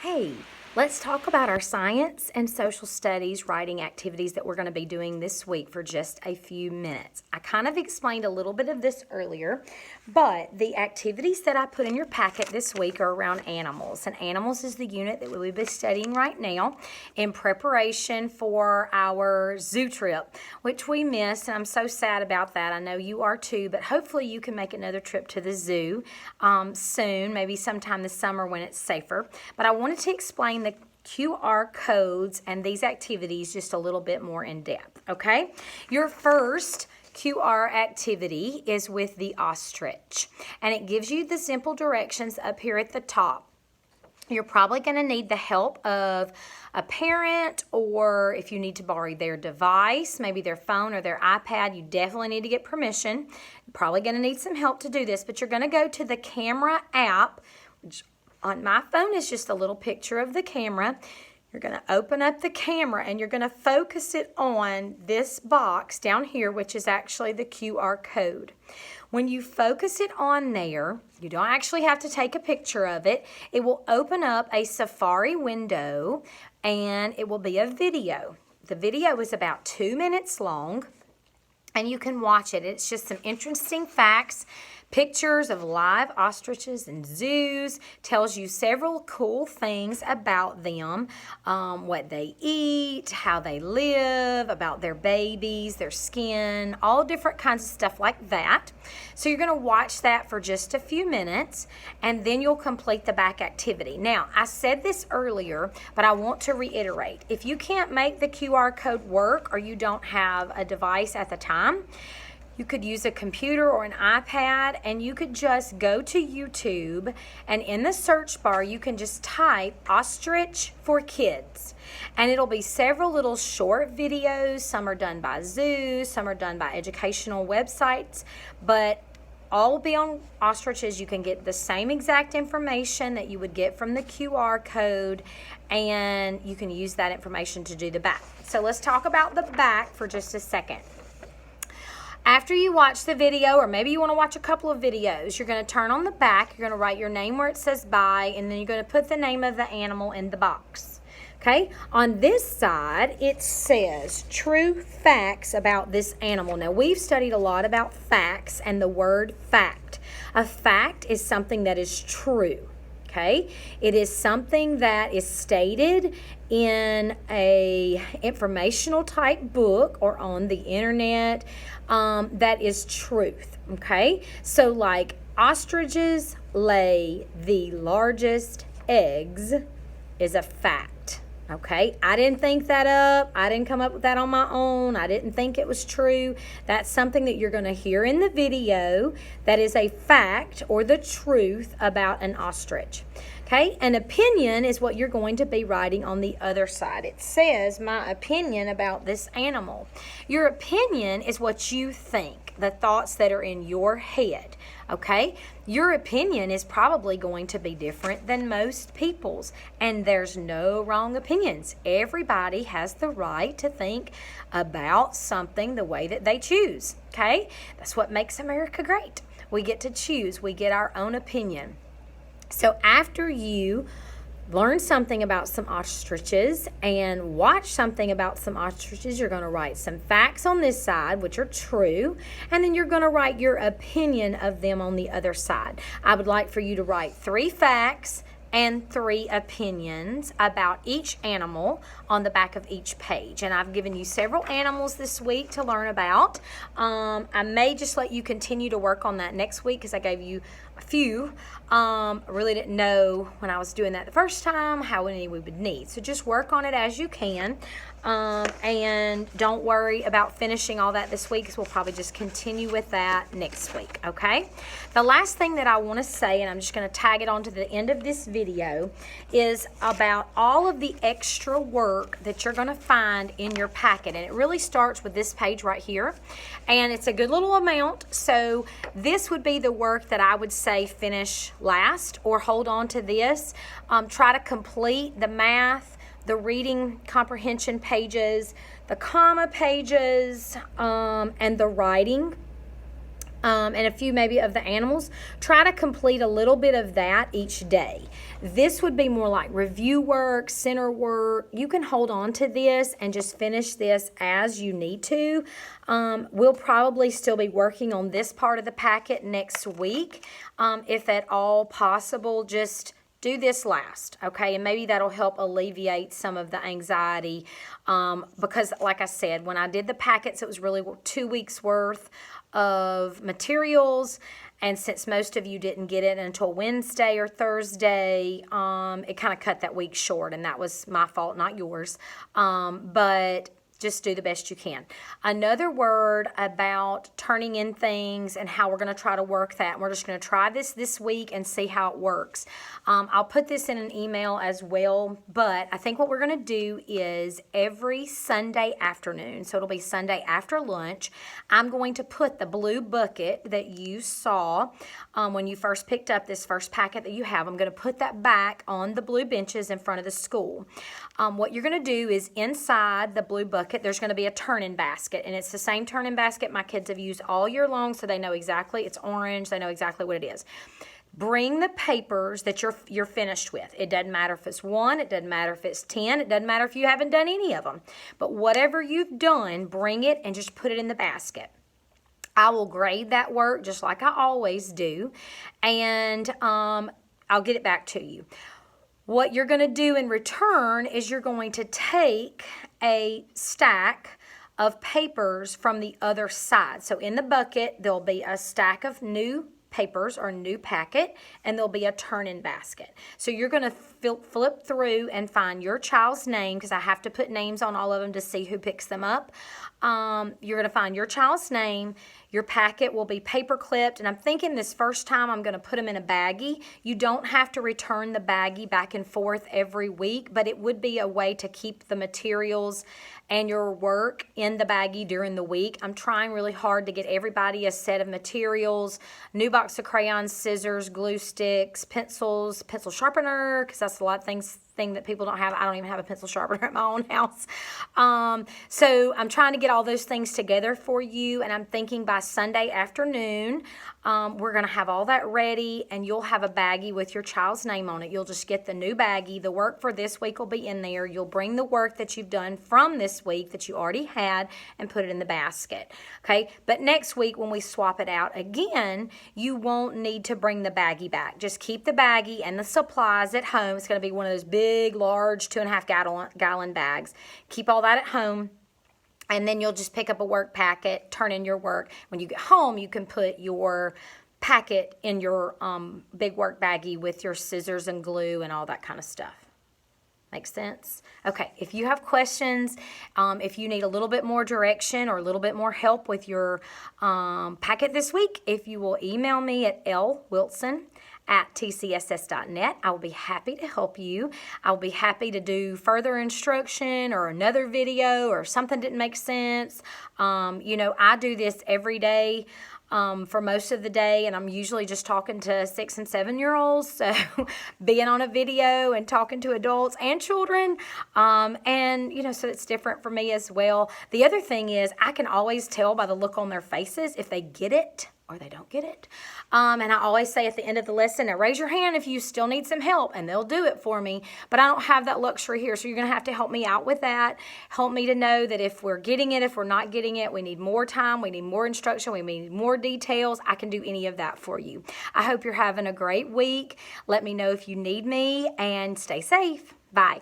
Hey, let's talk about our science and social studies writing activities that we're going to be doing this week for just a few minutes. I kind of explained a little bit of this earlier, but the activities that I put in your packet this week are around animals. And animals is the unit that we'll be studying right now in preparation for our zoo trip, which we missed, and I'm so sad about that. I know you are too, but hopefully you can make another trip to the zoo soon, maybe sometime this summer when it's safer. But I wanted to explain the QR codes and these activities just a little bit more in depth, okay? Your first QR activity is with the ostrich, and it gives you the simple directions up here at the top. You're probably going to need the help of a parent, or if you need to borrow their device, maybe their phone or their iPad, you definitely need to get permission. You're probably going to need some help to do this, but you're going to go to the camera app, which on my phone is just a little picture of the camera. You're going to open up the camera and you're going to focus it on this box down here, which is actually the QR code. When you focus it on there, you don't actually have to take a picture of it. It will open up a Safari window and it will be a video. The video is about 2 minutes long and you can watch it. It's just some interesting facts, pictures of live ostriches in zoos, tells you several cool things about them, what they eat, how they live, about their babies, their skin, all different kinds of stuff like that. So you're going to watch that for just a few minutes, and then you'll complete the back activity. Now, I said this earlier, but I want to reiterate. If you can't make the QR code work or you don't have a device at the time, you could use a computer or an iPad, and you could just go to YouTube, and in the search bar you can just type Ostrich for Kids, and it'll be several little short videos. Some are done by zoos, some are done by educational websites, but all will be on ostriches. You can get the same exact information that you would get from the QR code, and you can use that information to do the back. So let's talk about the back for just a second. After you watch the video, or maybe you want to watch a couple of videos, you're going to turn on the back, you're going to write your name where it says bye, and then you're going to put the name of the animal in the box. Okay? On this side, it says true facts about this animal. Now, we've studied a lot about facts and the word fact. A fact is something that is true. Okay? It is something that is stated in a informational type book or on the internet that is truth. Okay? So like ostriches lay the largest eggs is a fact. Okay, I didn't think that up. I didn't come up with that on my own. I didn't think it was true. That's something that you're going to hear in the video that is a fact or the truth about an ostrich. Okay, an opinion is what you're going to be writing on the other side. It says, my opinion about this animal. Your opinion is what you think, the thoughts that are in your head. Okay, your opinion is probably going to be different than most people's, and there's no wrong opinions. Everybody has the right to think about something the way that they choose. Okay, that's what makes America great. We get to choose. We get our own opinion. So after you learn something about some ostriches and watch something about some ostriches, you're going to write some facts on this side, which are true, and then you're going to write your opinion of them on the other side. I would like for you to write 3 facts and 3 opinions about each animal on the back of each page. And I've given you several animals this week to learn about. I may just let you continue to work on that next week because I gave you a few. I really didn't know when I was doing that the first time how many we would need. So just work on it as you can. And don't worry about finishing all that this week because we'll probably just continue with that next week, okay? The last thing that I want to say, and I'm just going to tag it on to the end of this video, is about all of the extra work that you're going to find in your packet. And it really starts with this page right here. And it's a good little amount. So this would be the work that I would say finish last, or hold on to this. Try to complete the math, the reading comprehension pages, the comma pages, and the writing and a few maybe of the animals. Try to complete a little bit of that each day. This would be more like review work, center work. You can hold on to this and just finish this as you need to. We'll probably still be working on this part of the packet next week. If at all possible, just do this last, okay? And maybe that'll help alleviate some of the anxiety because, like I said, when I did the packets, it was really 2 weeks worth of materials. And since most of you didn't get it until Wednesday or Thursday, it kind of cut that week short, and that was my fault, not yours. But just do the best you can. Another word about turning in things and how we're going to try to work that. We're just going to try this week and see how it works. I'll put this in an email as well, but I think what we're going to do is every Sunday afternoon, so it'll be Sunday after lunch, I'm going to put the blue bucket that you saw when you first picked up this first packet that you have. I'm going to put that back on the blue benches in front of the school. What you're going to do is inside the blue bucket, there's going to be a turn-in basket, and it's the same turn-in basket my kids have used all year long, so they know exactly. It's orange. They know exactly what it is. Bring the papers that you're finished with. It doesn't matter if it's 1. It doesn't matter if it's 10. It doesn't matter if you haven't done any of them. But whatever you've done, bring it and just put it in the basket. I will grade that work just like I always do, and I'll get it back to you. What you're going to do in return is you're going to take a stack of papers from the other side. So in the bucket, there'll be a stack of new papers or new packet, and there'll be a turn-in basket. So you're going to flip through and find your child's name, because I have to put names on all of them to see who picks them up. You're going to find your child's name. Your packet will be paper clipped, and I'm thinking this first time I'm going to put them in a baggie. You don't have to return the baggie back and forth every week, but it would be a way to keep the materials and your work in the baggie during the week. I'm trying really hard to get everybody a set of materials, new box of crayons, scissors, glue sticks, pencils, pencil sharpener, because that's a lot of thing that people don't have. I don't even have a pencil sharpener at my own house. So I'm trying to get all those things together for you, and I'm thinking by Sunday afternoon, we're going to have all that ready, and you'll have a baggie with your child's name on it. You'll just get the new baggie. The work for this week will be in there. You'll bring the work that you've done from this week that you already had and put it in the basket. Okay, but next week when we swap it out again, you won't need to bring the baggie back. Just keep the baggie and the supplies at home. It's going to be one of those big, large 2.5 gallon bags. Keep all that at home. And then you'll just pick up a work packet, turn in your work. When you get home, you can put your packet in your big work baggie with your scissors and glue and all that kind of stuff. Makes sense? Okay, if you have questions, if you need a little bit more direction or a little bit more help with your packet this week, if you will email me at lwilson@tcss.net. I will be happy to help you. I'll be happy to do further instruction or another video or something didn't make sense. I do this every day for most of the day, and I'm usually just talking to 6 and 7-year-olds, so being on a video and talking to adults and children, so it's different for me as well. The other thing is I can always tell by the look on their faces if they get it or they don't get it. And I always say at the end of the lesson, now raise your hand if you still need some help, and they'll do it for me. But I don't have that luxury here, so you're going to have to help me out with that. Help me to know that if we're getting it, if we're not getting it, we need more time, we need more instruction, we need more details. I can do any of that for you. I hope you're having a great week. Let me know if you need me, and stay safe. Bye.